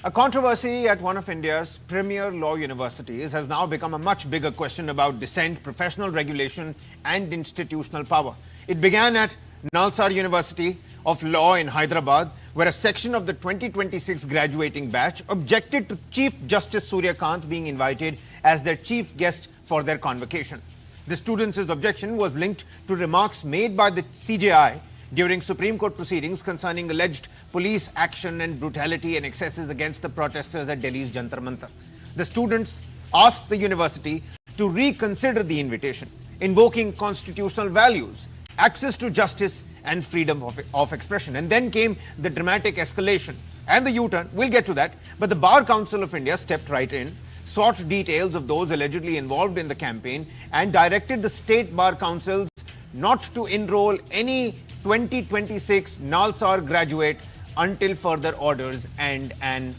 A controversy at one of India's premier law universities has now become a much bigger question about dissent, professional regulation, and institutional power. It began at NALSAR University of Law in Hyderabad, where a section of the 2026 graduating batch objected to Chief Justice Surya Kant being invited as their chief guest for their convocation. The students' objection was linked to remarks made by the CJI during Supreme Court proceedings concerning alleged police action and brutality and excesses against the protesters at Delhi's Jantar Mantar. The students asked the university to reconsider the invitation, invoking constitutional values, access to justice and freedom of expression. And then came the dramatic escalation and the U-turn. We'll get to that. But the Bar Council of India stepped right in, sought details of those allegedly involved in the campaign, and directed the state bar councils not to enroll any 2026 NALSAR graduate until further orders and an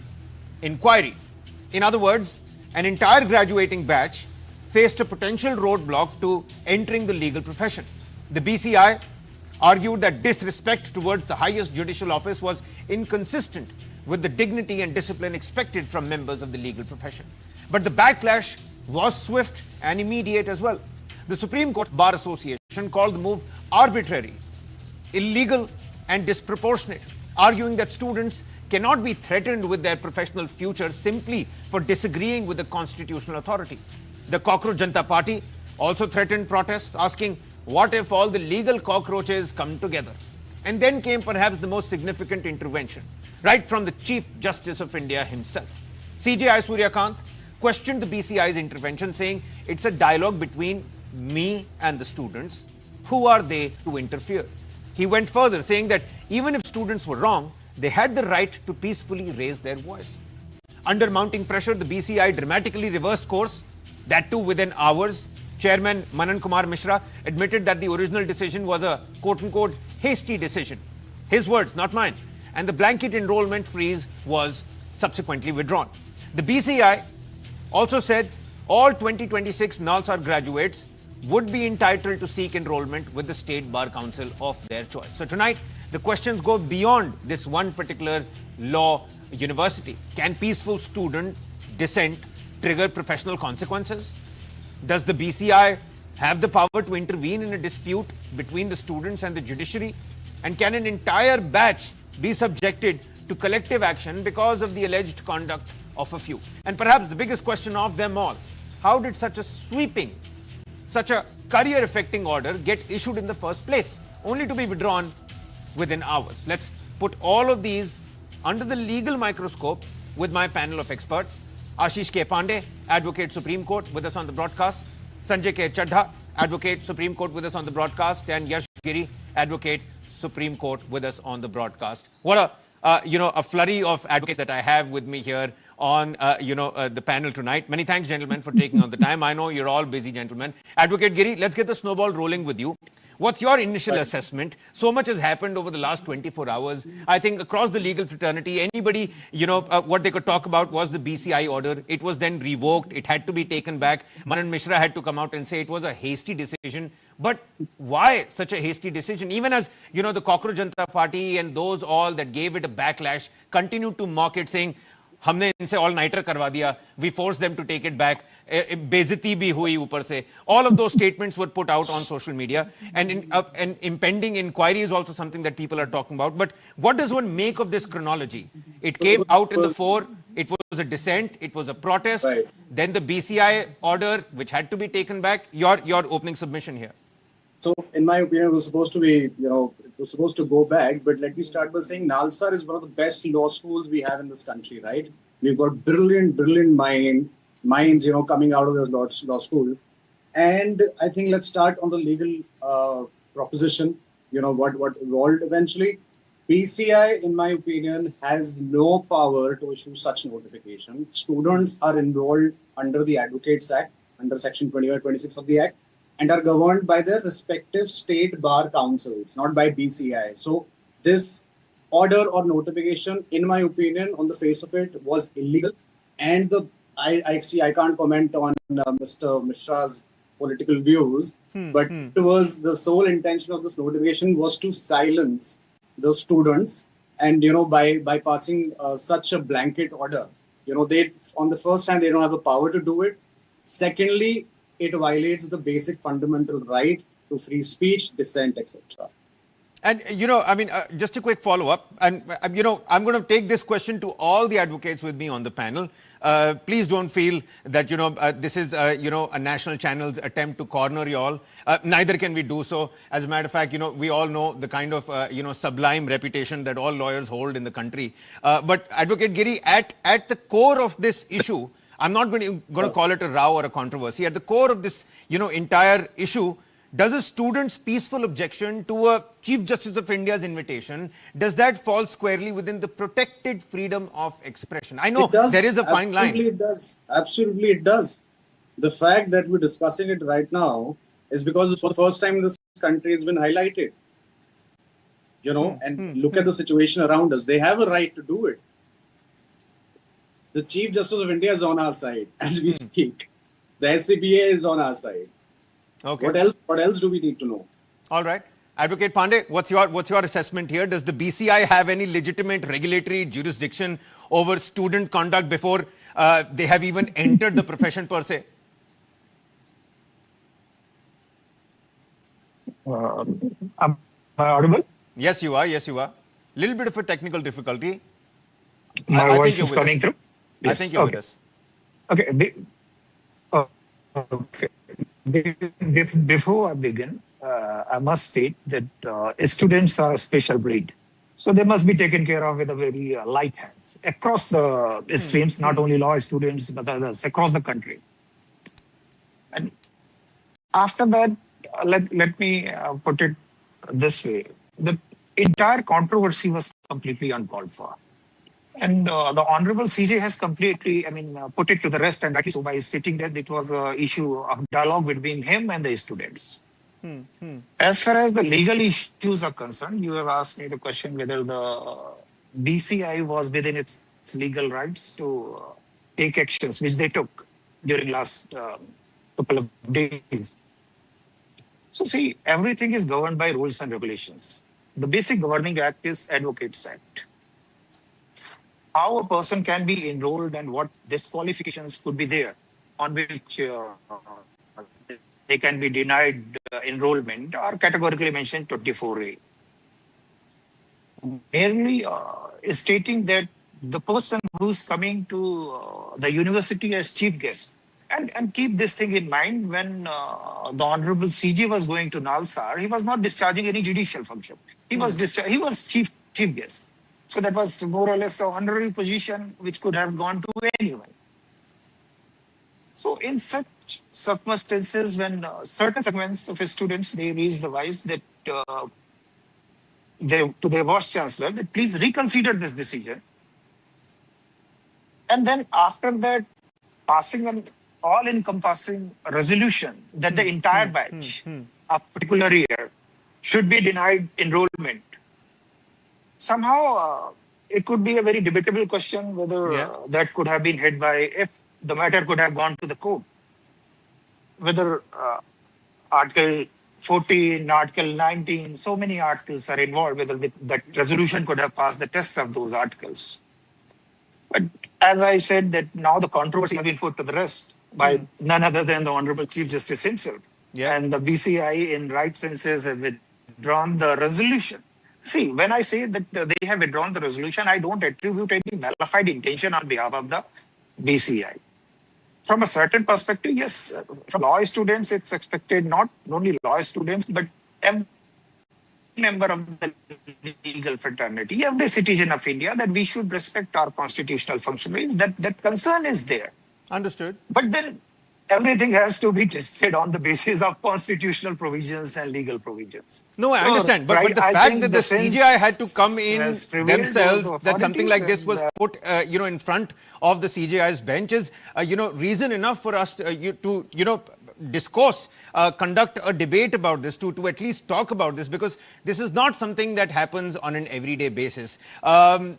inquiry. In other words, an entire graduating batch faced a potential roadblock to entering the legal profession. The BCI argued that disrespect towards the highest judicial office was inconsistent with the dignity and discipline expected from members of the legal profession. But the backlash was swift and immediate as well. The Supreme Court Bar Association called the move arbitrary, illegal and disproportionate, arguing that students cannot be threatened with their professional future simply for disagreeing with the constitutional authority. The Cockroach Janata Party also threatened protests, asking, what if all the legal cockroaches come together? And then came perhaps the most significant intervention, right from the Chief Justice of India himself. CJI Surya Kant questioned the BCI's intervention, saying it's a dialogue between me and the students. Who are they to interfere? He went further, saying that even if students were wrong, they had the right to peacefully raise their voice. Under mounting pressure, the BCI dramatically reversed course, that too within hours. Chairman Manan Kumar Mishra admitted that the original decision was a quote-unquote hasty decision. His words, not mine. And the blanket enrollment freeze was subsequently withdrawn. The BCI also said all 2026 NALSAR graduates would be entitled to seek enrollment with the State Bar Council of their choice. So tonight, the questions go beyond this one particular law university. Can peaceful student dissent trigger professional consequences? Does the BCI have the power to intervene in a dispute between the students and the judiciary? And can an entire batch be subjected to collective action because of the alleged conduct of a few? And perhaps the biggest question of them all, how did such a sweeping, such a career-affecting order get issued in the first place, only to be withdrawn within hours? Let's put all of these under the legal microscope with my panel of experts. Ashish K. Pandey, Advocate Supreme Court, with us on the broadcast. Sanjay K. Chadha, Advocate Supreme Court, with us on the broadcast. And Yash Giri, Advocate Supreme Court, with us on the broadcast. What a flurry of advocates that I have with me here on the panel tonight. Many thanks, gentlemen, for taking on the time. I know you're all busy, gentlemen. Advocate Giri, let's get the snowball rolling with you. What's your initial assessment? So much has happened over the last 24 hours. I think across the legal fraternity, anybody, what they could talk about was the BCI order. It was then revoked. It had to be taken back. Manan Mishra had to come out and say it was a hasty decision. But why such a hasty decision? Even as, the Cockroach Janata Party and those all that gave it a backlash continued to mock it, saying, हमने इनसे all-nighter करवा दिया. We forced them to take it back. बेइज्जती भी हुई ऊपर से. All of those statements were put out on social media. And an impending inquiry is also something that people are talking about. But what does one make of this chronology? It came out in the fore. It was a dissent. It was a protest. Right. Then the BCI order, which had to be taken back. Your opening submission here. So, in my opinion, it was supposed to be, it was supposed to go back. But let me start by saying NALSAR is one of the best law schools we have in this country, right? We've got brilliant minds, coming out of this law school. And I think let's start on the legal proposition, what evolved eventually. BCI, in my opinion, has no power to issue such notification. Students are enrolled under the Advocates Act, under Section 25-26 of the Act, and are governed by their respective state bar councils, not by BCI. So this order or notification, in my opinion, on the face of it, was illegal. And I can't comment on Mr. Mishra's political views, but it was the sole intention of this notification was to silence the students And, by passing such a blanket order, they, on the first hand, they don't have the power to do it. Secondly, it violates the basic fundamental right to free speech, dissent, etc. And, just a quick follow-up. And, I'm going to take this question to all the advocates with me on the panel. Please don't feel that, this is, a national channel's attempt to corner you all. Neither can we do so. As a matter of fact, we all know the kind of, sublime reputation that all lawyers hold in the country. But Advocate Giri, at the core of this issue, I'm not going to call it a row or a controversy. At the core of this, entire issue, does a student's peaceful objection to a Chief Justice of India's invitation, does that fall squarely within the protected freedom of expression? I know there is a fine line. Absolutely it does. Absolutely it does. The fact that we're discussing it right now is because for the first time in this country it's been highlighted. And look at the situation around us. They have a right to do it. The Chief Justice of India is on our side as we speak. The SCBA is on our side. Okay. What else do we need to know? All right. Advocate Pandey, what's your assessment here? Does the BCI have any legitimate regulatory jurisdiction over student conduct before they have even entered the profession per se? Am I audible? Yes, you are. Yes, you are. Little bit of a technical difficulty. My voice is coming through? Yes. I think you're with us. Okay. Okay. Before I begin, I must state that students are a special breed. So they must be taken care of with a very light hands across the streams, not only law students, but others across the country. And after that, let me put it this way. The entire controversy was completely uncalled for. And the Honorable CJ has completely, put it to the rest, and rightly so, by stating that it was an issue of dialogue between him and the students. As far as the legal issues are concerned, you have asked me the question whether the BCI was within its legal rights to take actions, which they took during last couple of days. So see, everything is governed by rules and regulations. The basic governing act is Advocates Act. How a person can be enrolled and what disqualifications could be there on which they can be denied enrollment are categorically mentioned 24A. Merely stating that the person who's coming to the university as chief guest, and keep this thing in mind, when the Honorable CJ was going to NALSAR, he was not discharging any judicial function. He was chief guest. So that was more or less an honorary position which could have gone to anyone. So in such circumstances, when certain segments of students, they raised the voice that to their Vice Chancellor, that please reconsider this decision. And then after that, passing an all-encompassing resolution that the entire batch of particular year should be denied enrollment. Somehow, it could be a very debatable question whether that could have been hit by, if the matter could have gone to the court, whether Article 14, Article 19, so many articles are involved, whether that resolution could have passed the test of those articles. But as I said, that now the controversy has been put to the rest by none other than the Honorable Chief Justice himself. And the BCI, in right senses, have withdrawn the resolution. See, when I say that they have withdrawn the resolution, I don't attribute any malified intention on behalf of the BCI. From a certain perspective, yes, from law students, it's expected, not only law students, but every member of the legal fraternity, every citizen of India, that we should respect our constitutional functionaries, that concern is there. Understood. But then everything has to be tested on the basis of constitutional provisions and legal provisions. No, I understand. But the fact that the CJI had to come in themselves, that something like this was put, in front of the CJI's bench is, reason enough for us to discourse, conduct a debate about this, to at least talk about this, because this is not something that happens on an everyday basis. Advocate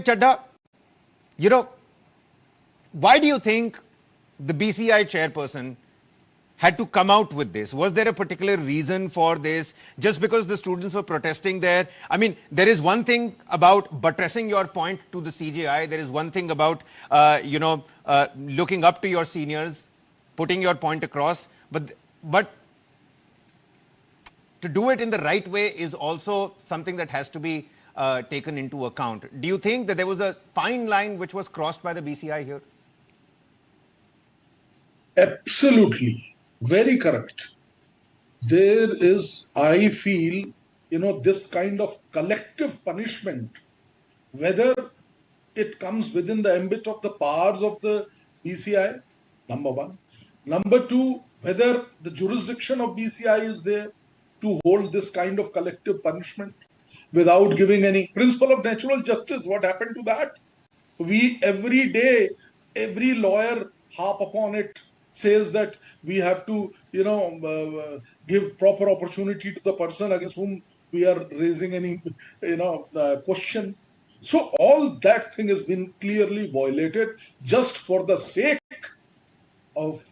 Chadha, why do you think the BCI chairperson had to come out with this? Was there a particular reason for this? Just because the students were protesting there? I mean, there is one thing about buttressing your point to the CJI. There is one thing about, looking up to your seniors, putting your point across. But to do it in the right way is also something that has to be taken into account. Do you think that there was a fine line which was crossed by the BCI here? Absolutely. Very correct. There is, I feel, this kind of collective punishment, whether it comes within the ambit of the powers of the BCI, number one. Number two, whether the jurisdiction of BCI is there to hold this kind of collective punishment without giving any principle of natural justice. What happened to that? We every day, every lawyer harp upon it, says that we have to, give proper opportunity to the person against whom we are raising any, question. So all that thing has been clearly violated just for the sake of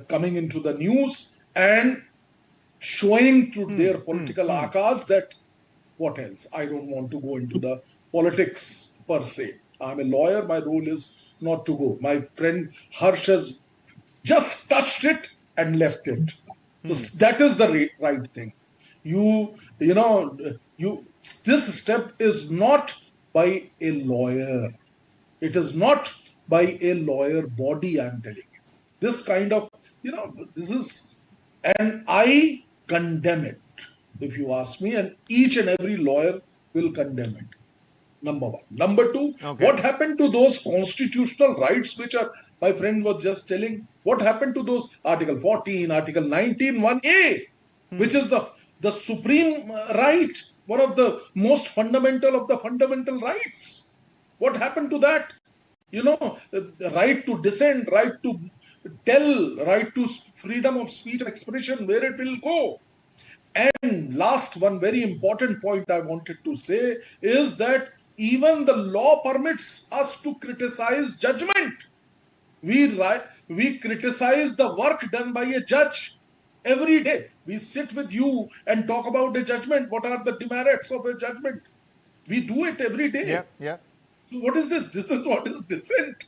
coming into the news and showing to their political akas that what else? I don't want to go into the politics per se. I'm a lawyer. My role is not to go. My friend Harsh has just touched it and left it. So that is the right thing. This step is not by a lawyer. It is not by a lawyer body, I'm telling you. This kind of, this is, and I condemn it, if you ask me, and each and every lawyer will condemn it. Number one. Number two, What happened to those constitutional rights which are, my friend was just telling, what happened to those Article 14, Article 19, 1A, which is the supreme right, one of the most fundamental of the fundamental rights. What happened to that? Right to dissent, right to tell, right to freedom of speech and expression, where it will go. And last, one very important point I wanted to say is that even the law permits us to criticize judgment. We criticize the work done by a judge every day. We sit with you and talk about a judgment. What are the demerits of a judgment? We do it every day. Yeah. So what is this? This is what is dissent.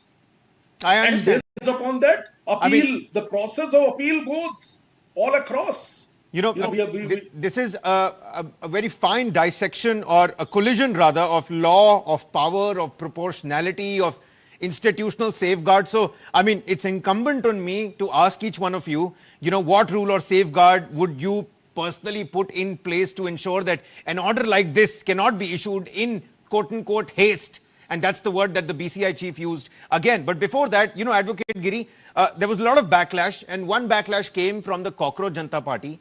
I understand. And based upon that, appeal, the process of appeal goes all across. This is a very fine dissection, or a collision rather, of law, of power, of proportionality, of institutional safeguard. So, I mean, it's incumbent on me to ask each one of you, what rule or safeguard would you personally put in place to ensure that an order like this cannot be issued in quote-unquote haste? And that's the word that the BCI chief used again. But before that, Advocate Giri, there was a lot of backlash, and one backlash came from the Cockroach Janata Party.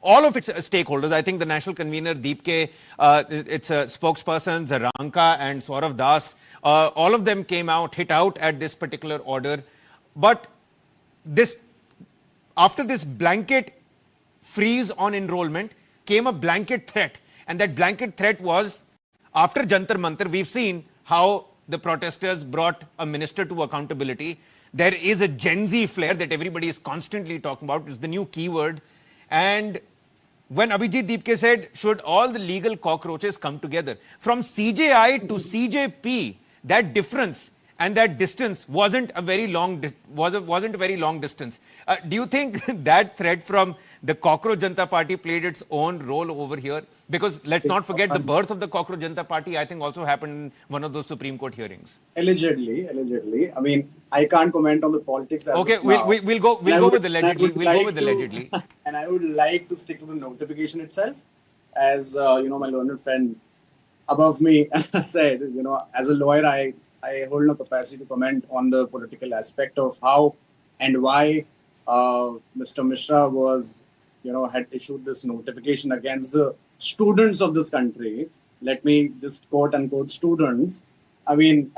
All of its stakeholders, I think the national convener Deepke, its spokespersons Ranka and Saurav Das, all of them came out, hit out at this particular order. But after this blanket freeze on enrollment came a blanket threat. And that blanket threat was, after Jantar Mantar, we've seen how the protesters brought a minister to accountability. There is a Gen Z flair that everybody is constantly talking about. It's the new keyword. And when Abhijit Deepke said, should all the legal cockroaches come together? From CJI to CJP, that difference and that distance wasn't a very long distance. Do you think that threat from the Cockroach Janata Party played its own role over here? Because let's not forget, the birth of the Cockroach Janata Party, I think, also happened in one of those Supreme Court hearings. Allegedly. I mean, I can't comment on the politics. Okay, we'll go with allegedly. We'll go with allegedly. And I would like to stick to the notification itself, as my learned friend above me said. As a lawyer, I hold no capacity to comment on the political aspect of how and why Mr. Mishra was, had issued this notification against the students of this country. Let me just quote unquote students. I mean,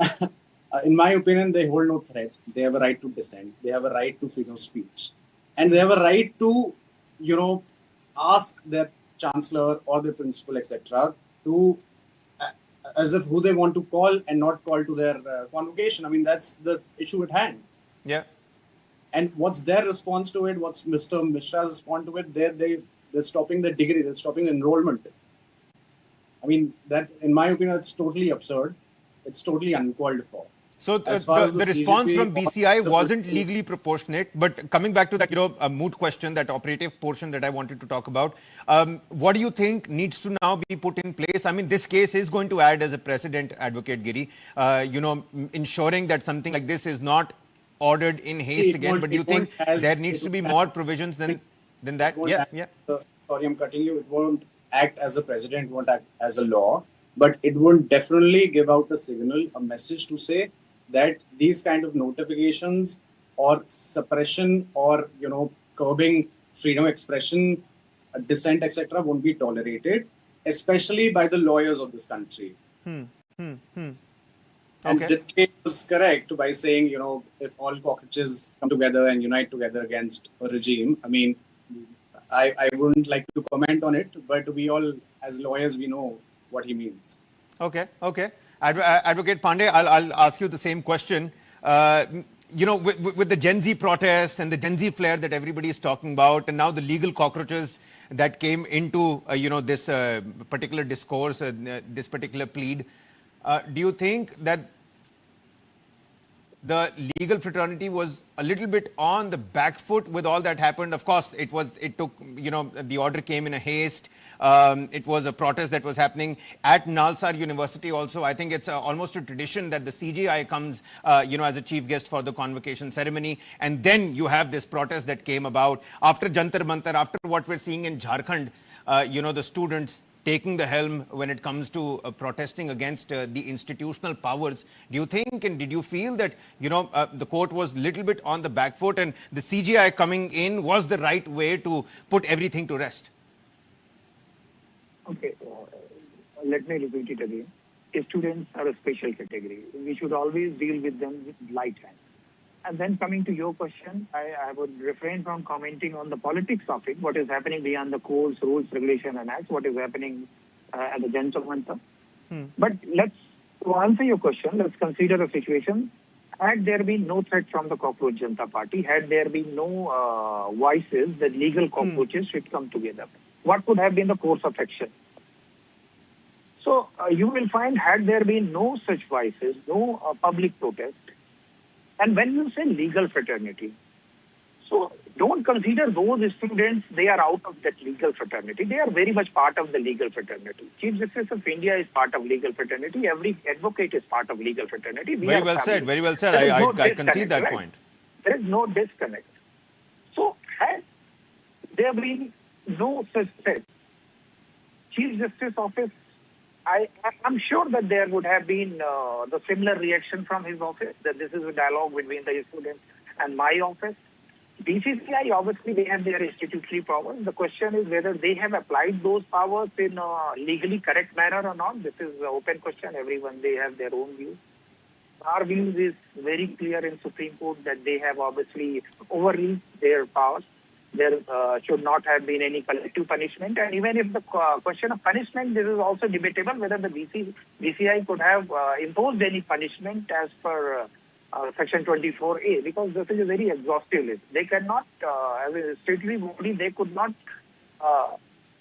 in my opinion, they hold no threat. They have a right to dissent. They have a right to freedom of speech. And they have a right to, ask their chancellor or their principal, etc., to, as if who they want to call and not call to their convocation. I mean, that's the issue at hand. Yeah. And what's their response to it? What's Mr. Mishra's response to it? They're stopping the degree. They're stopping enrollment. I mean, that, in my opinion, it's totally absurd. It's totally uncalled for. So the response from BCI wasn't legally proportionate. But coming back to that, a moot question, that operative portion that I wanted to talk about, what do you think needs to now be put in place? I mean, this case is going to add as a precedent, Advocate Giri, ensuring that something like this is not ordered in haste again. But do you think there needs to be more provisions than that? Yeah. Sorry, I'm cutting you. It won't act as a precedent, won't act as a law, but it would definitely give out a signal, a message to say that these kind of notifications or suppression or curbing freedom of expression, dissent, etc., won't be tolerated, especially by the lawyers of this country. And the case was correct by saying, if all cockroaches come together and unite together against a regime, I mean, I wouldn't like to comment on it, but we all, as lawyers, we know what he means. Okay. Advocate Pandey, I'll ask you the same question. With the Gen Z protests and the Gen Z flare that everybody is talking about, and now the legal cockroaches that came into this particular discourse, this particular plead, do you think that the legal fraternity was a little bit on the back foot with all that happened? Of course, it took, the order came in a haste. It was a protest that was happening at NALSAR University also. I think it's almost a tradition that the CJI comes, as a chief guest for the convocation ceremony. And then you have this protest that came about after Jantar Mantar, after what we're seeing in Jharkhand, the students taking the helm when it comes to protesting against the institutional powers. Do you think and did you feel that, the court was a little bit on the back foot and the CJI coming in was the right way to put everything to rest? Okay, let me repeat it again. Students are a special category. We should always deal with them with light hand. And then coming to your question, I would refrain from commenting on the politics of it, what is happening beyond the codes, rules, regulation, and acts, what is happening at the Jantar Mantar. But to answer your question, let's consider a situation. Had there been no threat from the Cockroach Janata Party, had there been no voices that legal cockroaches should come together, what could have been the course of action? So you will find, had there been no such voices, no public protest, and when you say legal fraternity, so don't consider those students, they are out of that legal fraternity. They are very much part of the legal fraternity. Chief Justice of India is part of legal fraternity. Every advocate is part of legal fraternity. Very well said. I concede that point. There is no disconnect. So had there been no such threat, Chief Justice Office, I'm sure that there would have been the similar reaction from his office, that this is a dialogue between the students and my office. BCCI, obviously, they have their institutory powers. The question is whether they have applied those powers in a legally correct manner or not. This is an open question. Everyone, they have their own views. Our views is very clear in Supreme Court that they have obviously overreached their powers. There should not have been any collective punishment. And even if the question of punishment, this is also debatable whether the BCI could have imposed any punishment as per Section 24A, because this is a very exhaustive list. They cannot, as a statutory body, they could not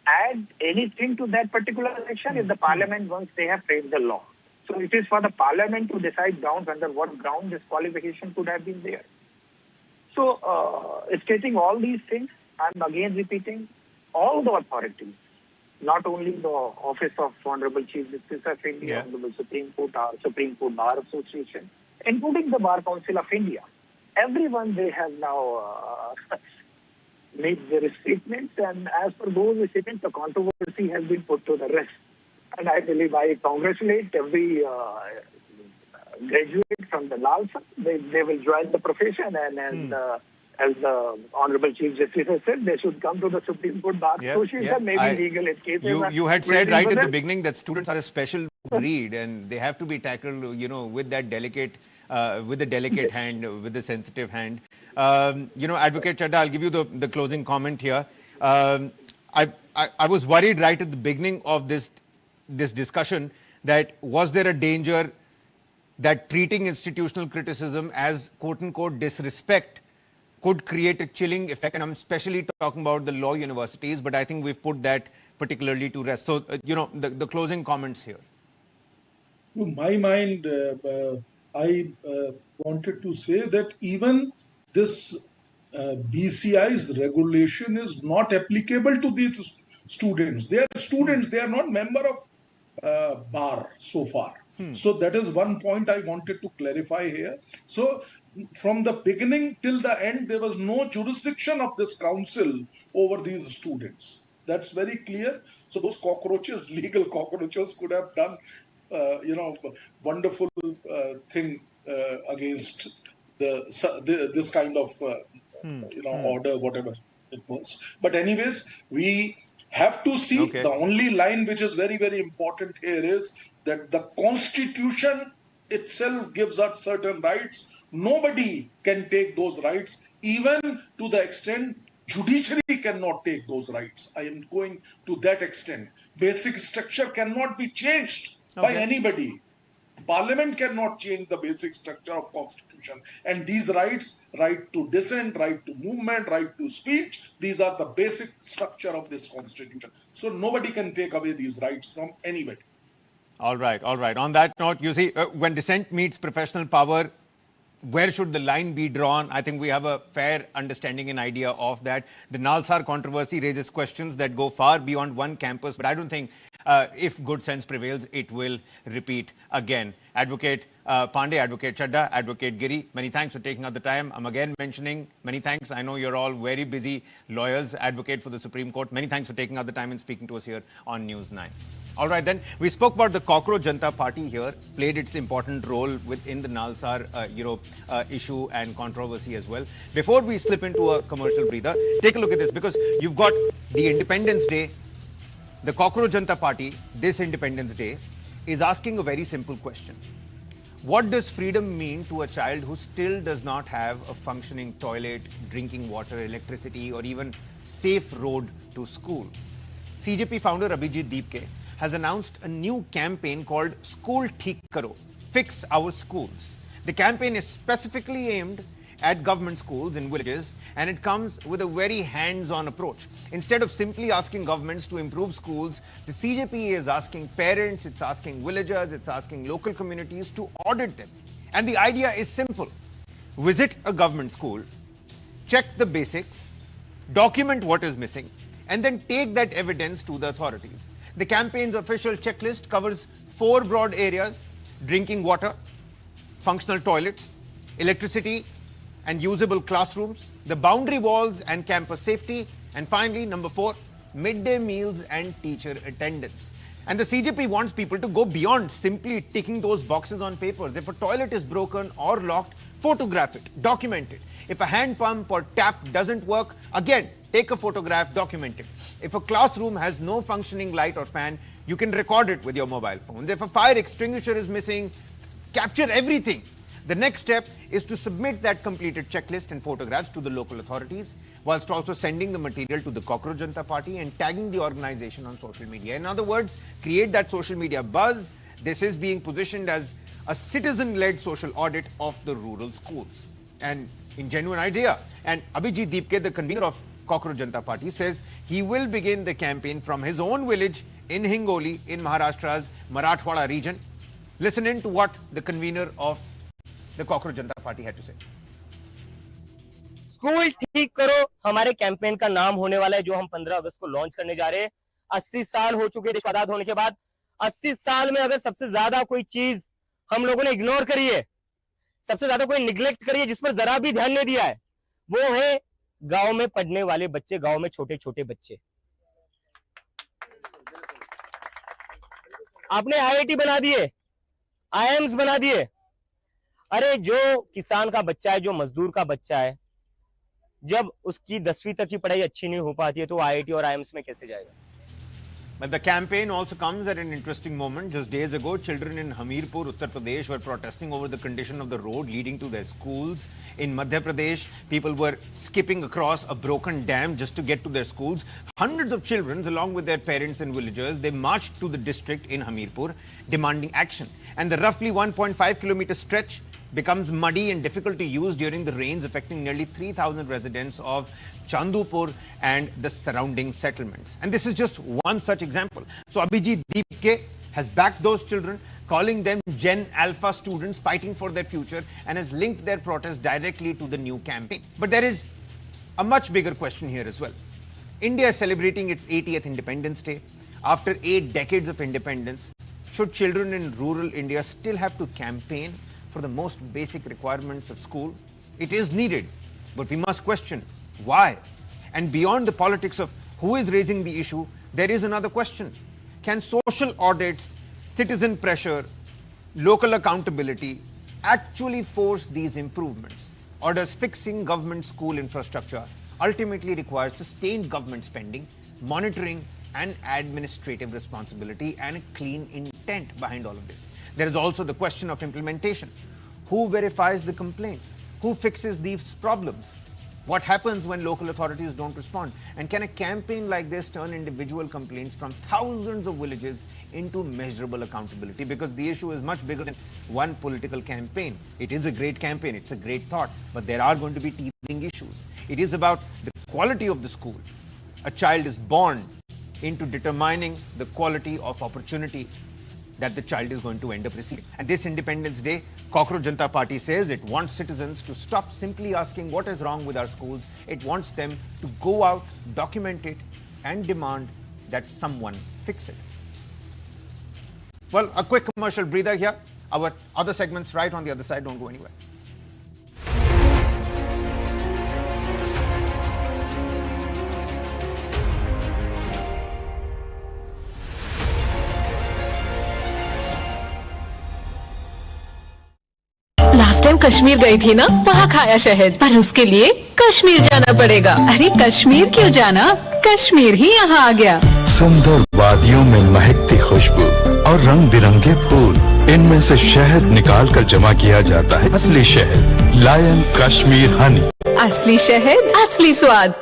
add anything to that particular section if the Parliament, once they have framed the law. So it is for the Parliament to decide grounds under what ground this qualification could have been there. So, stating all these things, I'm again repeating, all the authorities, not only the Office of Honorable Chief Justice of India, Honorable Supreme Court, Supreme Court Bar Association, including the Bar Council of India, everyone, they have now made their statements, and as per those statements, the controversy has been put to the rest. And I believe I congratulate every graduate from the NALSAR. They will join the profession, and as the Honorable Chief Justice has said, they should come to the Supreme Court Bar Association, maybe legal in cases. You had said right at the beginning that students are a special breed and they have to be tackled, with that delicate, with the delicate hand, with the sensitive hand. Advocate Chadha, I'll give you the closing comment here. I was worried right at the beginning of this discussion that was there a danger that treating institutional criticism as quote-unquote disrespect could create a chilling effect. And I'm especially talking about the law universities, but I think we've put that particularly to rest. So, the closing comments here. To my mind, I wanted to say that even this BCI's regulation is not applicable to these students. They are students, they are not member of bar so far. So that is one point I wanted to clarify here. So from the beginning till the end, there was no jurisdiction of this council over these students. That's very clear. So those cockroaches, legal cockroaches, could have done, wonderful thing against this kind of, order, whatever it was. But anyways, we have to see the only line which is very, very important here is that the Constitution itself gives us certain rights. Nobody can take those rights, even to the extent judiciary cannot take those rights. I am going to that extent. Basic structure cannot be changed by anybody. Parliament cannot change the basic structure of Constitution. And these rights, right to dissent, right to movement, right to speech, these are the basic structure of this Constitution. So nobody can take away these rights from anybody. All right. On that note, you see, when dissent meets professional power, where should the line be drawn? I think we have a fair understanding and idea of that. The NALSAR controversy raises questions that go far beyond one campus, but I don't think if good sense prevails, it will repeat again. Advocate Pandey, Advocate Chadda, Advocate Giri, many thanks for taking out the time. I'm again mentioning many thanks. I know you're all very busy lawyers, advocate for the Supreme Court. Many thanks for taking out the time and speaking to us here on News 9. All right, then. We spoke about the Cockroach Janata Party here, played its important role within the NALSAR issue and controversy as well. Before we slip into a commercial breather, take a look at this, because you've got the Independence Day. The Cockroach Janata Party, this Independence Day, is asking a very simple question. What does freedom mean to a child who still does not have a functioning toilet, drinking water, electricity, or even safe road to school? CJP founder Abhijit Deepke has announced a new campaign called School Theek Karo, Fix Our Schools. The campaign is specifically aimed at government schools in villages, and it comes with a very hands-on approach. Instead of simply asking governments to improve schools, the CJP is asking parents, it's asking villagers, it's asking local communities to audit them. And the idea is simple. Visit a government school, check the basics, document what is missing, and then take that evidence to the authorities. The campaign's official checklist covers 4 broad areas: drinking water, functional toilets, electricity and usable classrooms, the boundary walls and campus safety, and finally, number 4, midday meals and teacher attendance. And the CJP wants people to go beyond simply ticking those boxes on papers. If a toilet is broken or locked, photograph it, document it. If a hand pump or tap doesn't work, again, take a photograph, document it. If a classroom has no functioning light or fan, you can record it with your mobile phones. If a fire extinguisher is missing, capture everything. The next step is to submit that completed checklist and photographs to the local authorities, whilst also sending the material to the Cockroach Janata Party and tagging the organization on social media. In other words, create that social media buzz. This is being positioned as a citizen-led social audit of the rural schools. And in genuine idea. And Abhijit Deepke, the convener of Cockroach Janata Party, says he will begin the campaign from his own village in Hingoli in Maharashtra's Marathwada region. Listen in to what the convener of the Cockroach Janata Party had to say. School ठीक करो हमारे campaign का नाम होने वाला है, जो हम 15 अगस्त को लॉन्च करने जा रहे हैं। 80 साल हो चुके देश आजाद होने के बाद। 80 साल में अगर सबसे ज्यादा कोई चीज हम लोगों ने इग्नोर करी है, सबसे ज्यादा कोई निग्लेक्ट करी है, जिस पर जरा भी ध्यान नहीं दिया है, वो है गांव में पढ़ने वाले बच्चे, गांव में छोटे छोटे बच्चे। आपने आईआईटी बना दिए, आईएम्स बना दिए। अरे जो किसान का बच्चा है, जो मजदूर का बच्चा है, जब उसकी 10वीं तक की पढ़ाई अच्छी नहीं हो पाती है तो आईआईटी और आईएम्स में कैसे जाएगा? But the campaign also comes at an interesting moment. Just days ago, children in Hamirpur, Uttar Pradesh were protesting over the condition of the road leading to their schools. In Madhya Pradesh, people were skipping across a broken dam just to get to their schools. Hundreds of children, along with their parents and villagers, they marched to the district in Hamirpur demanding action. And the roughly 1.5 kilometer stretch becomes muddy and difficult to use during the rains, affecting nearly 3,000 residents of Chandupur and the surrounding settlements. And this is just one such example. So Abhijit Deepke has backed those children, calling them Gen Alpha students fighting for their future, and has linked their protest directly to the new campaign. But there is a much bigger question here as well. India is celebrating its 80th Independence Day. After 8 decades of independence, should children in rural India still have to campaign for the most basic requirements of school? It is needed, but we must question why. And beyond the politics of who is raising the issue, there is another question. Can social audits, citizen pressure, local accountability actually force these improvements? Or does fixing government school infrastructure ultimately require sustained government spending, monitoring, and administrative responsibility, and a clean intent behind all of this? There is also the question of implementation. Who verifies the complaints? Who fixes these problems? What happens when local authorities don't respond? And can a campaign like this turn individual complaints from thousands of villages into measurable accountability? Because the issue is much bigger than one political campaign. It is a great campaign, it's a great thought, but there are going to be teething issues. It is about the quality of the school. A child is born into determining the quality of opportunity that the child is going to end up receiving. And this Independence Day, Cockroach Janata Party says it wants citizens to stop simply asking what is wrong with our schools. It wants them to go out, document it, and demand that someone fix it. Well, a quick commercial breather here. Our other segments right on the other side. Don't go anywhere. Last time Kashmir गई थी ना, वहाँ खाया शहद, पर उसके लिए कश्मीर जाना पड़ेगा। अरे कश्मीर क्यों जाना, कश्मीर ही यहाँ आ गया। सुंदर वादियों में महकती खुशबू और रंग बिरंगे फूल, इनमें से शहद निकाल कर जमा किया जाता है असली शहद, लायन कश्मीर हनी। असली शहद, असली स्वाद।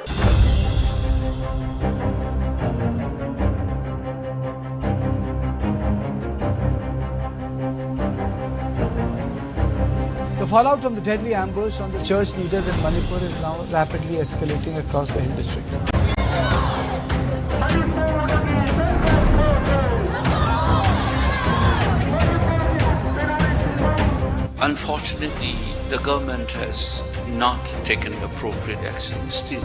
The fallout from the deadly ambush on the church leaders in Manipur is now rapidly escalating across the hill districts. Unfortunately, the government has not taken appropriate action still.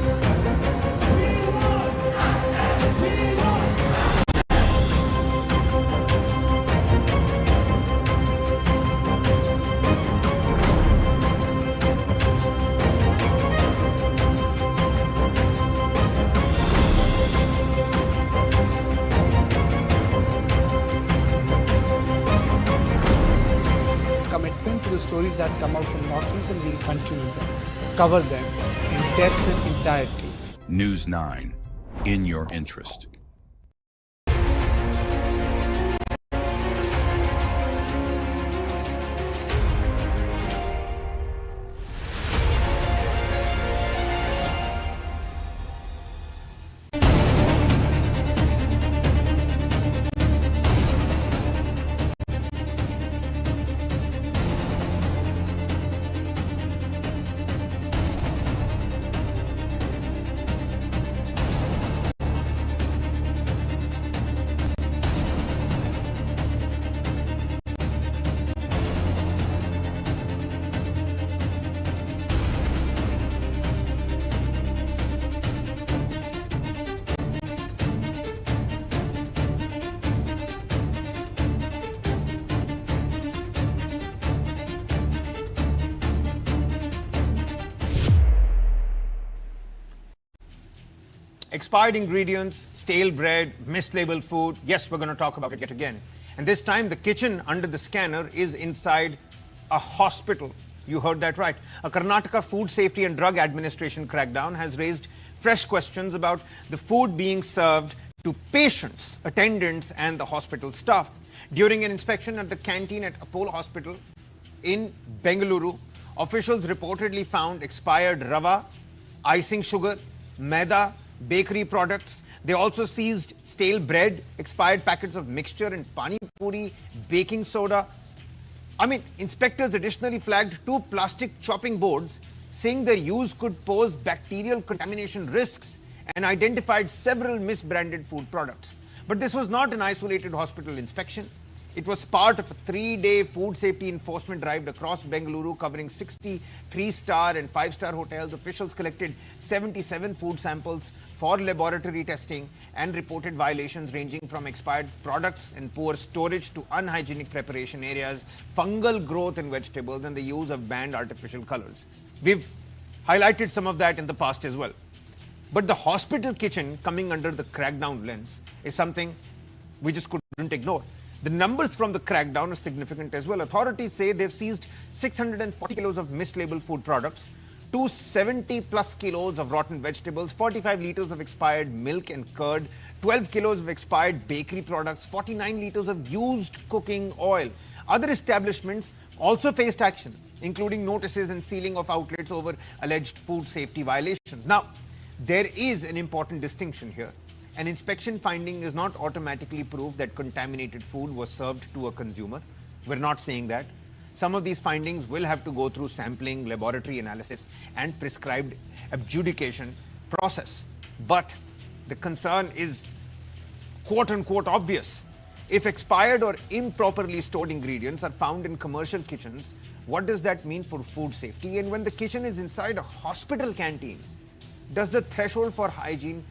Commitment to the stories that come out from Northeast, and we'll continue them, cover them in depth and entirety. News 9, in your interest. Expired ingredients, stale bread, mislabeled food. Yes, we're going to talk about it yet again. And this time, the kitchen under the scanner is inside a hospital. You heard that right. A Karnataka Food Safety and Drug Administration crackdown has raised fresh questions about the food being served to patients, attendants, and the hospital staff. During an inspection at the canteen at Apollo Hospital in Bengaluru, officials reportedly found expired rava, icing sugar, maida, bakery products. They also seized stale bread, expired packets of mixture, and pani puri, baking soda. I mean, inspectors additionally flagged 2 plastic chopping boards, saying their use could pose bacterial contamination risks, and identified several misbranded food products. But this was not an isolated hospital inspection. It was part of a 3-day food safety enforcement drive across Bengaluru, covering 60 3-star and 5-star hotels. Officials collected 77 food samples for laboratory testing and reported violations ranging from expired products and poor storage to unhygienic preparation areas, fungal growth in vegetables, and the use of banned artificial colors. We've highlighted some of that in the past as well. But the hospital kitchen coming under the crackdown lens is something we just couldn't ignore. The numbers from the crackdown are significant as well. Authorities say they've seized 640 kilos of mislabeled food products, 270 plus kilos of rotten vegetables, 45 liters of expired milk and curd, 12 kilos of expired bakery products, 49 liters of used cooking oil. Other establishments also faced action, including notices and sealing of outlets over alleged food safety violations. Now, there is an important distinction here. An inspection finding is not automatically proof that contaminated food was served to a consumer. We're not saying that. Some of these findings will have to go through sampling, laboratory analysis, and prescribed adjudication process. But the concern is quote-unquote obvious. If expired or improperly stored ingredients are found in commercial kitchens, what does that mean for food safety? And when the kitchen is inside a hospital canteen, does the threshold for hygiene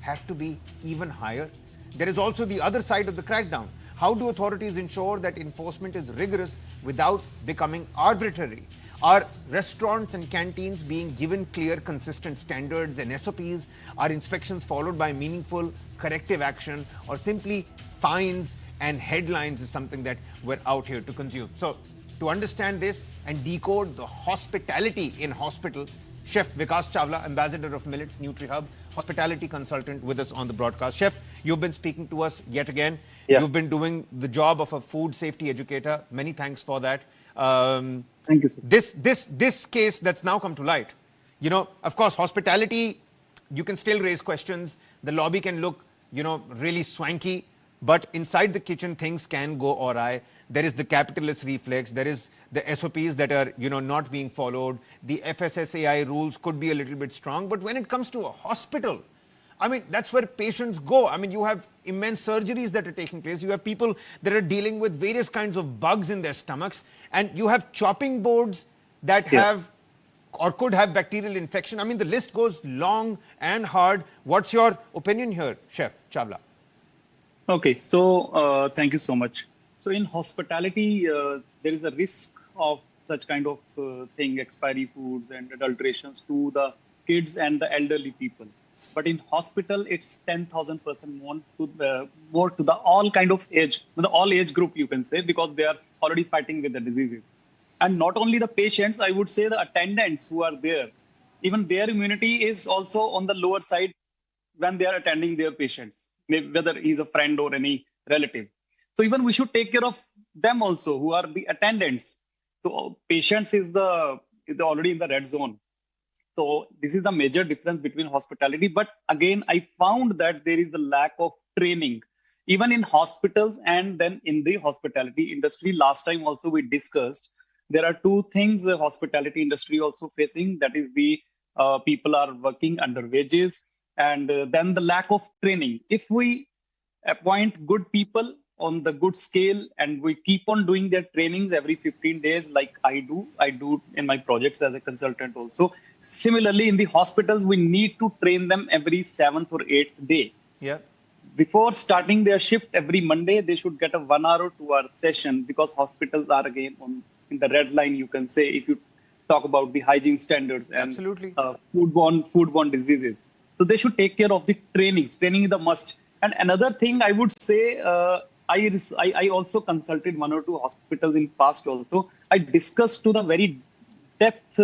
have to be even higher? There is also the other side of the crackdown. How do authorities ensure that enforcement is rigorous without becoming arbitrary? Are restaurants and canteens being given clear, consistent standards and SOPs? Are inspections followed by meaningful corrective action, or simply fines and headlines is something that we're out here to consume? So, to understand this and decode the hospitality in hospital, Chef Vikas Chawla, ambassador of Millets NutriHub, hospitality consultant with us on the broadcast. Chef, you've been speaking to us yet again. Yeah. You've been doing the job of a food safety educator. Many thanks for that. Thank you, sir. This case that's now come to light, you know, of course, hospitality, you can still raise questions. The lobby can look, you know, really swanky, but inside the kitchen, things can go awry. There is the capitalist reflex. There is the SOPs that are, you know, not being followed. The FSSAI rules could be a little bit strong. But when it comes to a hospital, I mean, that's where patients go. I mean, you have immense surgeries that are taking place. You have people that are dealing with various kinds of bugs in their stomachs. And you have chopping boards that have or could have bacterial infection. I mean, the list goes long and hard. What's your opinion here, Chef Chawla? Okay, so thank you so much. So in hospitality, there is a risk of such kind of thing, expiry foods and adulterations to the kids and the elderly people. But in hospital, it's 10,000% more to the all kind of age, the all age group, you can say, because they are already fighting with the diseases. And not only the patients, I would say the attendants who are there, even their immunity is also on the lower side when they are attending their patients, whether he's a friend or any relative. So even we should take care of them also, who are the attendants. So patients is already in the red zone. So this is the major difference between hospitality. But again, I found that there is the lack of training, even in hospitals and then in the hospitality industry. Last time also we discussed, there are two things the hospitality industry also facing. That is the people are working under wages, and then the lack of training. If we appoint good people on the good scale and we keep on doing their trainings every 15 days like I do in my projects as a consultant also. Similarly, in the hospitals, we need to train them every 7th or 8th day. Yeah. Before starting their shift every Monday, they should get a 1 hour or 2 hour session, because hospitals are again in the red line, you can say, if you talk about the hygiene standards and foodborne diseases. So they should take care of the trainings. Training is the must. And another thing I would say, I also consulted 1 or 2 hospitals in past also. I discussed to the very depth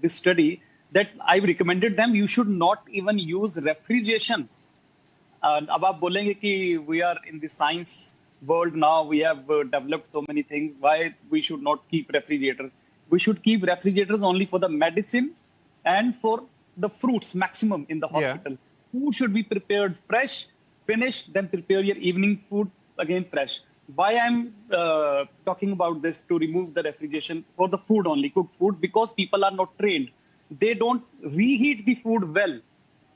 this study that I recommended them, you should not even use refrigeration. अब आप बोलेंगे कि we are in the science world now, we have developed so many things, why we should not keep refrigerators? We should keep refrigerators only for the medicine and for the fruits maximum in the hospital. Yeah. Food should be prepared fresh, finished, then prepare your evening food again fresh. why I'm talking about this to remove the refrigeration for the food only, cooked food, because people are not trained. They don't reheat the food well.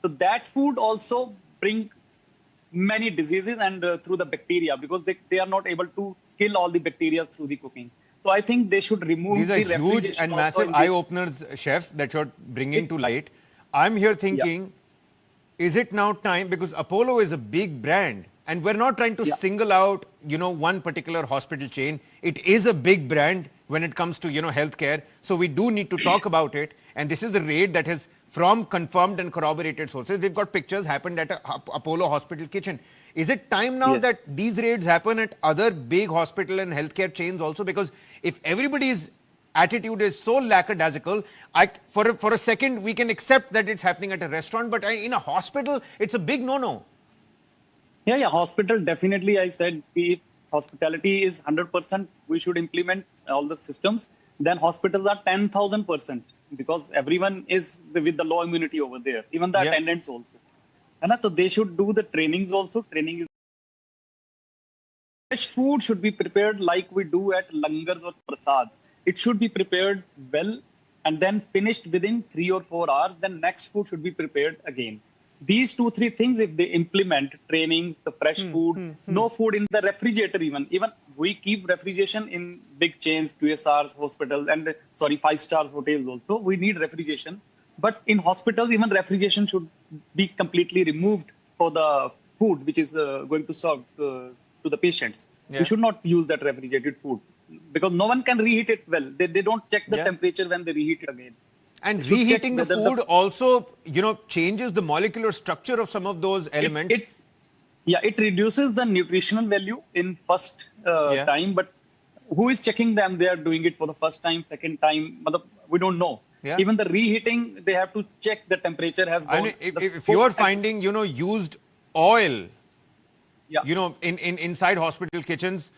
So that food also bring many diseases and through the bacteria, because they are not able to kill all the bacteria through the cooking. So I think they should remove These the are huge refrigeration and also massive in eye-openers, Chef, that you're bringing to light. I'm here thinking, is it now time, because Apollo is a big brand, and we're not trying to single out, one particular hospital chain. It is a big brand when it comes to, healthcare. So we do need to talk about it. And this is a raid that is from confirmed and corroborated sources. We've got pictures happened at a Apollo hospital kitchen. Is it time now that these raids happen at other big hospital and healthcare chains also? Because if everybody's attitude is so lackadaisical, for a second we can accept that it's happening at a restaurant, but in a hospital, it's a big no-no. Yeah, hospital, definitely. I said if hospitality is 100%, we should implement all the systems. Then hospitals are 10,000%, because everyone is with the low immunity over there, even the attendants also. And so they should do the trainings also. Training is fresh food should be prepared like we do at langars or prasad. It should be prepared well and then finished within 3 or 4 hours. Then next food should be prepared again. These 2-3 things, if they implement trainings, the fresh food, no food in the refrigerator even we keep refrigeration in big chains, QSRs, hospitals, and 5-star hotels also. We need refrigeration. But in hospitals, even refrigeration should be completely removed for the food which is going to serve to the patients. We should not use that refrigerated food, because no one can reheat it well. They don't check the temperature when they reheat it again. And reheating the food also, changes the molecular structure of some of those elements. It reduces the nutritional value in first time, but who is checking them? They are doing it for the first time, second time. We don't know. Even the reheating, they have to check the temperature has gone. I mean, if you are finding, used oil, inside hospital kitchens,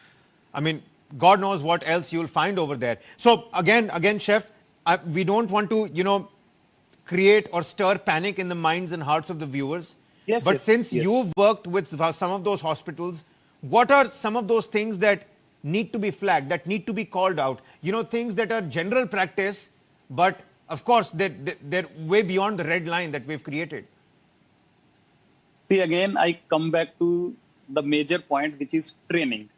I mean, God knows what else you'll find over there. So again, Chef, we don't want to, create or stir panic in the minds and hearts of the viewers. But since you've worked with some of those hospitals, what are some of those things that need to be flagged, that need to be called out? Things that are general practice, but of course, they're way beyond the red line that we've created. See, again, I come back to the major point, which is training.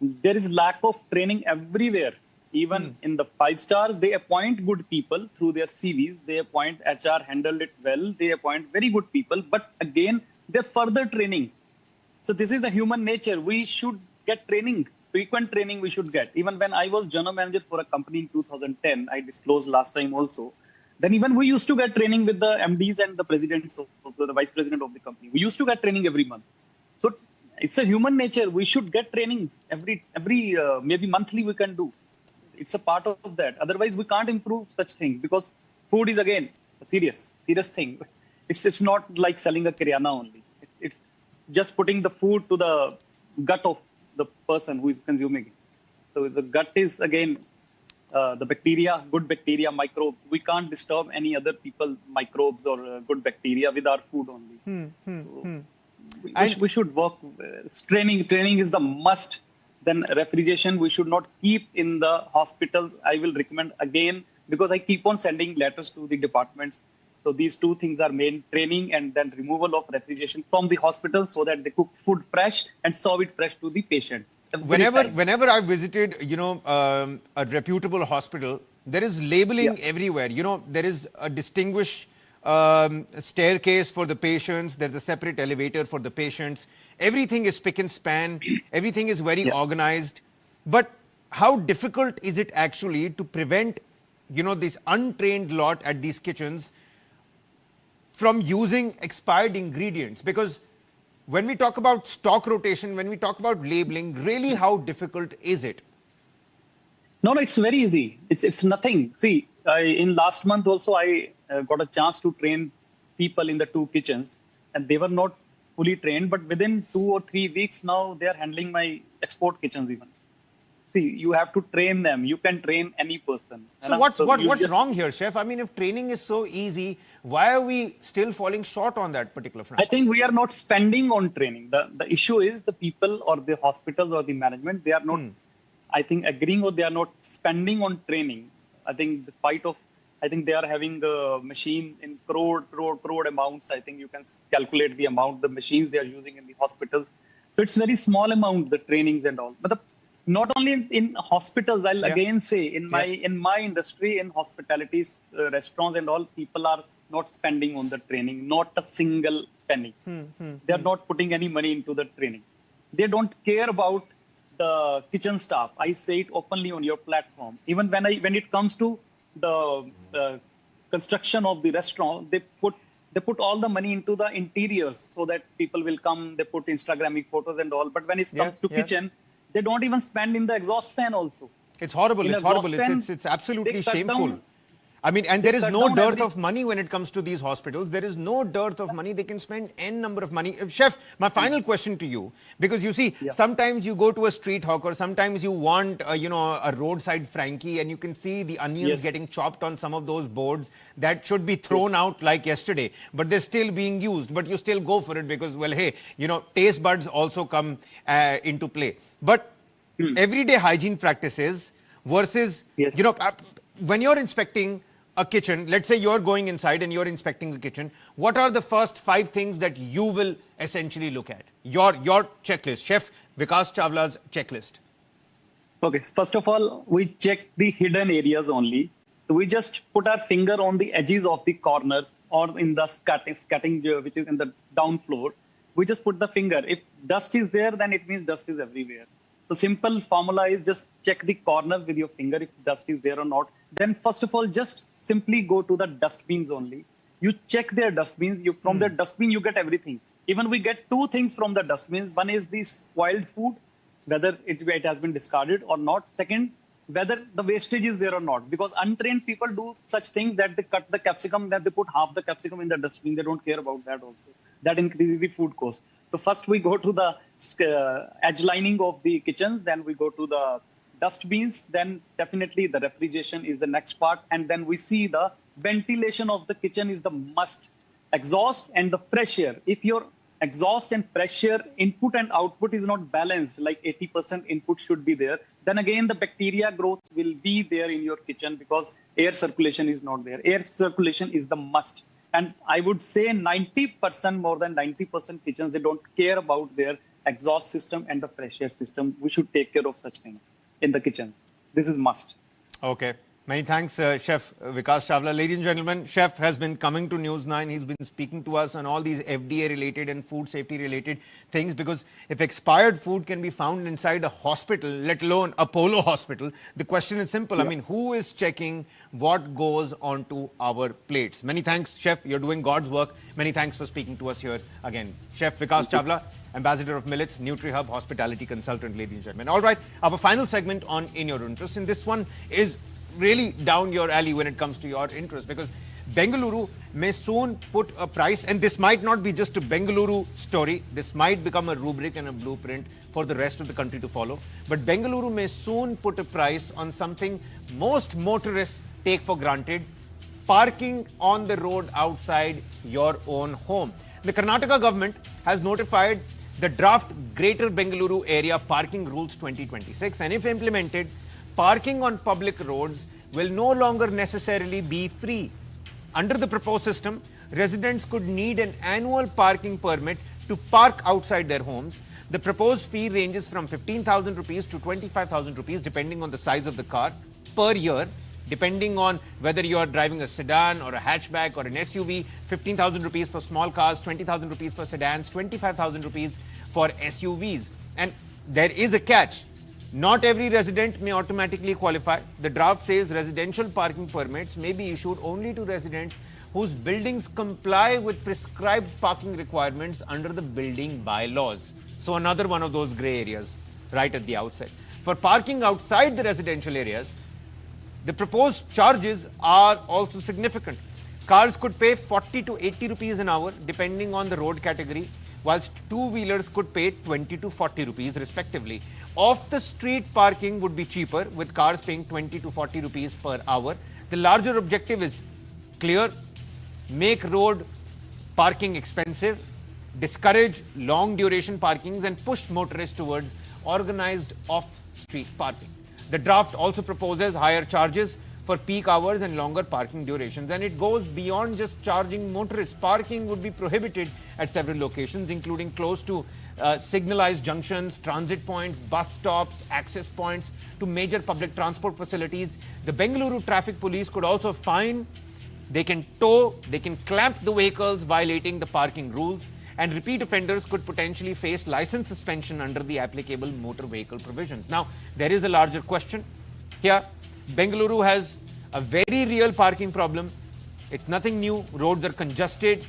There is lack of training everywhere. Even in the 5 stars, they appoint good people through their CVs. They appoint HR, handle it well. They appoint very good people. But again, they're further training. So this is the human nature. We should get training, frequent training we should get. Even when I was general manager for a company in 2010, I disclosed last time also, then even we used to get training with the MDs and the presidents, also the vice president of the company. We used to get training every month. So it's a human nature. We should get training every maybe monthly we can do. It's a part of that. Otherwise, we can't improve such things, because food is again a serious thing. It's not like selling a kiryana only. It's just putting the food to the gut of the person who is consuming it. So the gut is again the bacteria, good bacteria, microbes. We can't disturb any other people, microbes or good bacteria with our food only. We should work. Training is the must. Then refrigeration, we should not keep in the hospital. I will recommend again, because I keep on sending letters to the departments. So these 2 things are main: training and then removal of refrigeration from the hospital, so that they cook food fresh and serve it fresh to the patients. Whenever I visited, a reputable hospital, there is labeling everywhere. There is a distinguished staircase for the patients. There's a separate elevator for the patients. Everything is spick and span. Everything is very organized. But how difficult is it actually to prevent, this untrained lot at these kitchens from using expired ingredients? Because when we talk about stock rotation, when we talk about labeling, really how difficult is it? No, it's very easy. It's nothing. See, in last month also, I got a chance to train people in the 2 kitchens, and they were not fully trained, but within 2 or 3 weeks now, they are handling my export kitchens even. see, you have to train them. You can train any person. So what's wrong here, Chef? I mean, if training is so easy, why are we still falling short on that particular front? I think we are not spending on training. The issue is the people or the hospitals or the management, they are not, I think, agreeing, or they are not spending on training. I think despite of, I think they are having the machine in crore amounts. I think you can calculate the amount, the machines they are using in the hospitals. So it's very small amount, the trainings and all. But not only in hospitals, I'll again say in my industry, in hospitality, restaurants and all, people are not spending on the training, not a single penny. They are not putting any money into the training. They don't care about the kitchen staff. I say it openly on your platform. Even when it comes to the construction of the restaurant, they put all the money into the interiors so that people will come, they put Instagramming photos and all. But when it comes to kitchen, they don't even spend in the exhaust fan also. It's horrible. It's horrible. It's absolutely shameful. I mean, and there is no dearth of money when it comes to these hospitals. There is no dearth of money. They can spend N number of money. Chef, my final question to you, because you see, sometimes you go to a street hawker, sometimes you want, a roadside Frankie, and you can see the onions getting chopped on some of those boards that should be thrown out like yesterday, but they're still being used. But you still go for it because, well, hey, taste buds also come into play. But everyday hygiene practices versus, when you're inspecting a kitchen, let's say you're going inside and you're inspecting a kitchen, what are the first 5 things that you will essentially look at? Your checklist, Chef Vikas Chawla's checklist. Okay, first of all, we check the hidden areas only. So we just put our finger on the edges of the corners or in the scatting which is in the down floor. We just put the finger. If dust is there, then it means dust is everywhere. So simple formula is just check the corners with your finger if dust is there or not. Then first of all, just simply go to the dustbins only. You check their dustbins. From their dustbin, you get everything. Even we get 2 things from the dustbins. One is the spoiled food, whether it has been discarded or not. Second, whether the wastage is there or not. Because untrained people do such things that they cut the capsicum, that they put half the capsicum in the dustbin. They don't care about that also. That increases the food cost. So first we go to the edge lining of the kitchens, then we go to the dustbins, then definitely the refrigeration is the next part, and then we see the ventilation of the kitchen is the must. Exhaust and the fresh air. If your exhaust and fresh air input and output is not balanced, like 80% input should be there, then again the bacteria growth will be there in your kitchen because air circulation is not there. Air circulation is the must. And I would say 90%, more than 90% kitchens, they don't care about their exhaust system and the fresh air system. We should take care of such things in the kitchens. This is must. Okay. Many thanks, Chef Vikas Chawla. Ladies and gentlemen, Chef has been coming to News9. He's been speaking to us on all these FDA-related and food safety-related things, because if expired food can be found inside a hospital, let alone Apollo hospital, the question is simple. I mean, who is checking what goes onto our plates? Many thanks, Chef. You're doing God's work. Many thanks for speaking to us here again. Chef Vikas Chawla, Ambassador of Millets, NutriHub, Hospitality Consultant, ladies and gentlemen. All right, our final segment on In Your Interest, and this one is really down your alley when it comes to your interest, because Bengaluru may soon put a price, and this might not be just a Bengaluru story. This might become a rubric and a blueprint for the rest of the country to follow. But Bengaluru may soon put a price on something most motorists take for granted: parking on the road outside your own home. The Karnataka government has notified the draft Greater Bengaluru Area Parking Rules 2026, and if implemented, parking on public roads will no longer necessarily be free. Under the proposed system, residents could need an annual parking permit to park outside their homes. The proposed fee ranges from 15,000 rupees to 25,000 rupees depending on the size of the car per year. Depending on whether you are driving a sedan or a hatchback or an SUV, 15,000 rupees for small cars, 20,000 rupees for sedans, 25,000 rupees for SUVs. And there is a catch. Not every resident may automatically qualify. The draft says residential parking permits may be issued only to residents whose buildings comply with prescribed parking requirements under the building bylaws. So another one of those grey areas right at the outset. For parking outside the residential areas, the proposed charges are also significant. Cars could pay 40 to 80 rupees an hour depending on the road category, whilst two-wheelers could pay 20 to 40 rupees respectively. Off-the-street parking would be cheaper, with cars paying 20 to 40 rupees per hour. The larger objective is clear: make road parking expensive, discourage long-duration parkings, and push motorists towards organized off-street parking. The draft also proposes higher charges for peak hours and longer parking durations, and it goes beyond just charging motorists. Parking would be prohibited at several locations, including close to signalized junctions, transit points, bus stops, access points to major public transport facilities. The Bengaluru Traffic Police could also fine, they can tow, they can clamp the vehicles violating the parking rules, and repeat offenders could potentially face license suspension under the applicable motor vehicle provisions. Now, there is a larger question here. Bengaluru has a very real parking problem. It's nothing new. Roads are congested,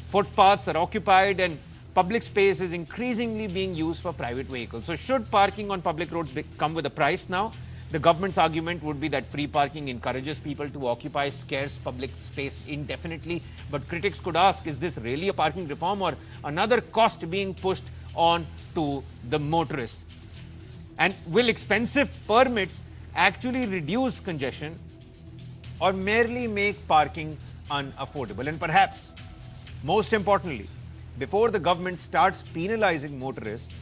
footpaths are occupied, and public space is increasingly being used for private vehicles. So should parking on public roads come with a price now? The government's argument would be that free parking encourages people to occupy scarce public space indefinitely. But critics could ask, is this really a parking reform or another cost being pushed on to the motorist? And will expensive permits actually reduce congestion or merely make parking unaffordable? And perhaps most importantly, before the government starts penalizing motorists,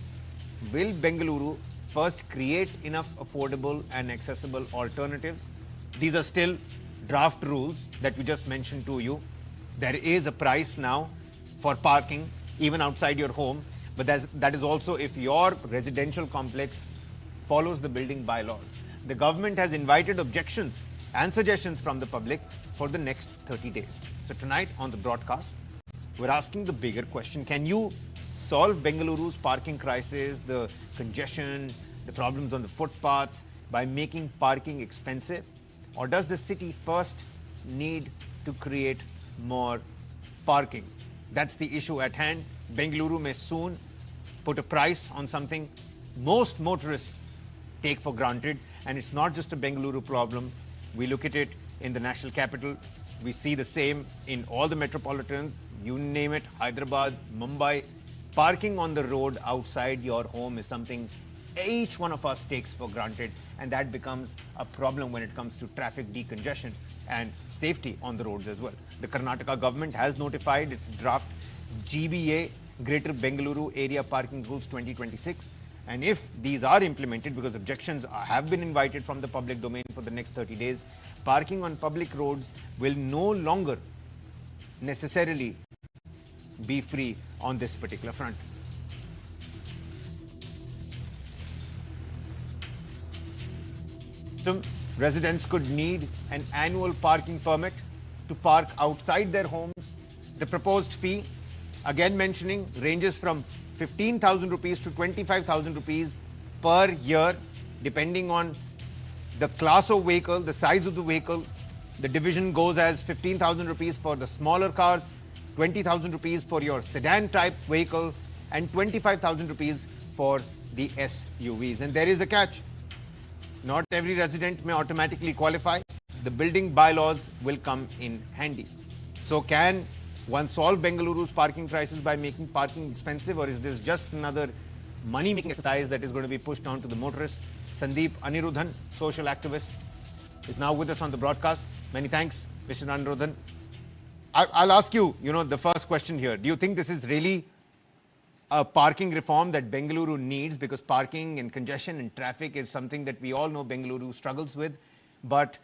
will Bengaluru first create enough affordable and accessible alternatives? These are still draft rules that we just mentioned to you. There is a price now for parking even outside your home, but that is also if your residential complex follows the building bylaws. The government has invited objections and suggestions from the public for the next 30 days. So tonight on the broadcast, we're asking the bigger question: can you solve Bengaluru's parking crisis, the congestion, the problems on the footpaths by making parking expensive? Or does the city first need to create more parking? That's the issue at hand. Bengaluru may soon put a price on something most motorists take for granted. And it's not just a Bengaluru problem. We look at it in the national capital. We see the same in all the metropolitans. You name it, Hyderabad, Mumbai. Parking on the road outside your home is something each one of us takes for granted, and that becomes a problem when it comes to traffic decongestion and safety on the roads as well. The Karnataka government has notified its draft GBA, Greater Bengaluru Area Parking Rules 2026. And if these are implemented, because objections have been invited from the public domain for the next 30 days, parking on public roads will no longer necessarily be free on this particular front. Some residents could need an annual parking permit to park outside their homes. The proposed fee, again mentioning, ranges from 15,000 rupees to 25,000 rupees per year, depending on the class of vehicle, the size of the vehicle. The division goes as 15,000 rupees for the smaller cars, 20,000 rupees for your sedan type vehicle, and 25,000 rupees for the SUVs. And there is a catch. Not every resident may automatically qualify. The building bylaws will come in handy. So can one solve Bengaluru's parking crisis by making parking expensive, or is this just another money-making exercise that is going to be pushed on to the motorists? Sandeep Anirudhan, social activist, is now with us on the broadcast. Many thanks, Mr. Anirudhan. I'll ask you, the first question here. Do you think this is really a parking reform that Bengaluru needs? Because parking and congestion and traffic is something that we all know Bengaluru struggles with. But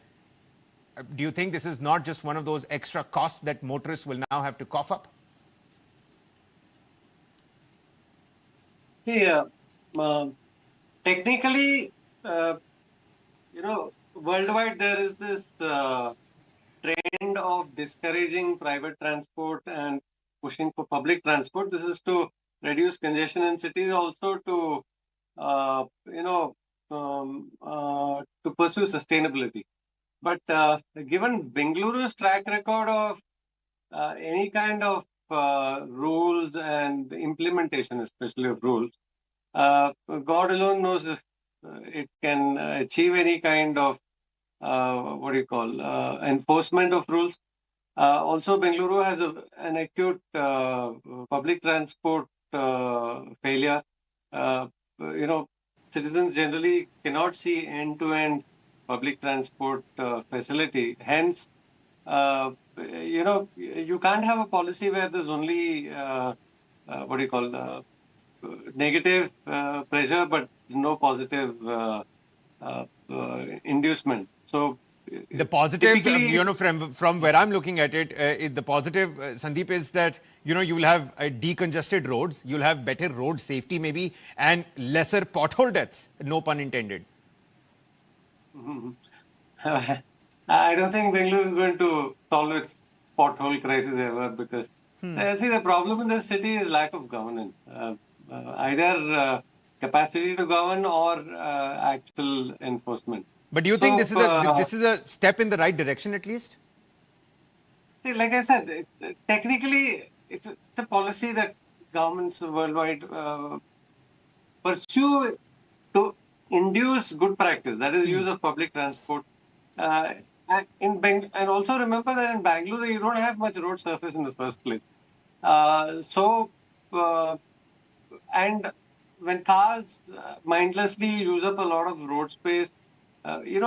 do you think this is not just one of those extra costs that motorists will now have to cough up? See, technically, worldwide there is this trend of discouraging private transport and pushing for public transport. This is to reduce congestion in cities, also to, to pursue sustainability. But given Bengaluru's track record of any kind of rules and implementation, especially of rules, God alone knows if it can achieve any kind of enforcement of rules. Also, Bengaluru has an acute public transport failure. Citizens generally cannot see end-to-end public transport facility. Hence, you can't have a policy where there's only negative pressure, but no positive inducement. So the positive, from where I'm looking at it, the positive, Sandeep, is that you will have decongested roads, you'll have better road safety maybe, and lesser pothole deaths. No pun intended. I don't think Bengaluru is going to solve its pothole crisis ever, because see, the problem in this city is lack of governance. Either capacity to govern or actual enforcement. But do you think this is a step in the right direction at least? See, like I said, technically it's a policy that governments worldwide pursue to induce good practice, that is use of public transport. And also remember that in Bangalore you don't have much road surface in the first place. And when cars mindlessly use up a lot of road space, we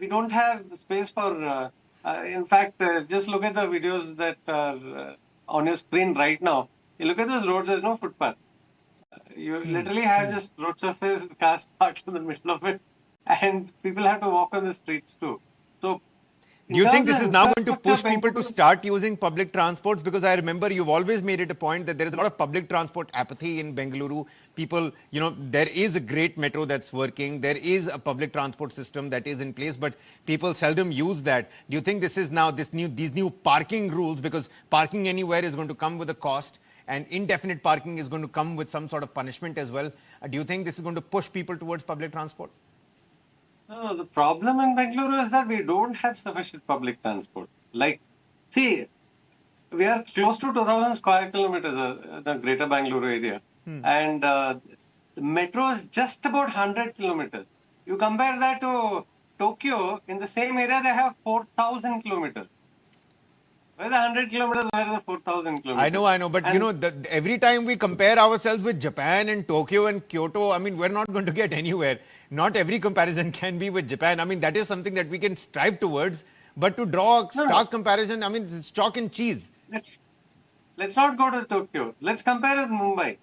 don't have space for. In fact, just look at the videos that are on your screen right now. You look at those roads, there's no footpath. You literally have just road surface, cars parked in the middle of it, and people have to walk on the streets too. So, do you think this is now going to push people to start using public transports? Because I remember you've always made it a point that there is a lot of public transport apathy in Bengaluru. People, there is a great metro that's working. There is a public transport system that is in place, but people seldom use that. Do you think this is now these new parking rules, because parking anywhere is going to come with a cost, and indefinite parking is going to come with some sort of punishment as well? Do you think this is going to push people towards public transport? No, the problem in Bengaluru is that we don't have sufficient public transport. Like, see, we are close to 2,000 square kilometers, the greater Bengaluru area. And the metro is just about 100 kilometers. You compare that to Tokyo, in the same area, they have 4,000 kilometers. Where the 100 kilometers, where the 4,000 kilometers? I know. But, every time we compare ourselves with Japan and Tokyo and Kyoto, I mean, we're not going to get anywhere. Not every comparison can be with Japan. I mean, that is something that we can strive towards. But to draw a stark comparison, I mean, it's chalk and cheese. Let's not go to Tokyo. Let's compare with Mumbai.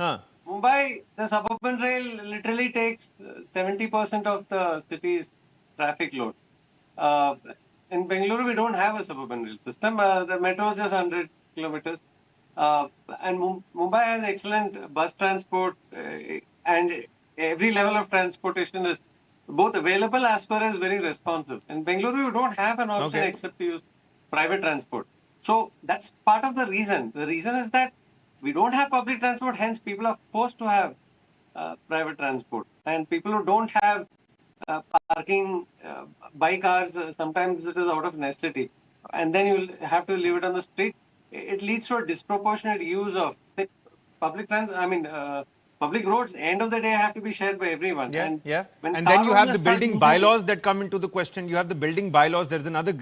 Mumbai, the suburban rail literally takes 70% of the city's traffic load. In Bengaluru, we don't have a suburban rail system. The metro is just 100 kilometers. And Mumbai has excellent bus transport, and every level of transportation is both available as well as very responsive. In Bengaluru, you don't have an option except to use private transport. So that's part of the reason. The reason is that we don't have public transport, hence people are forced to have private transport. And people who don't have parking by cars, sometimes it is out of necessity. And then you'll have to leave it on the street. It leads to a disproportionate use of public public roads. End of the day have to be shared by everyone. And then you have the building bylaws that come into the question. You have the building bylaws. There's another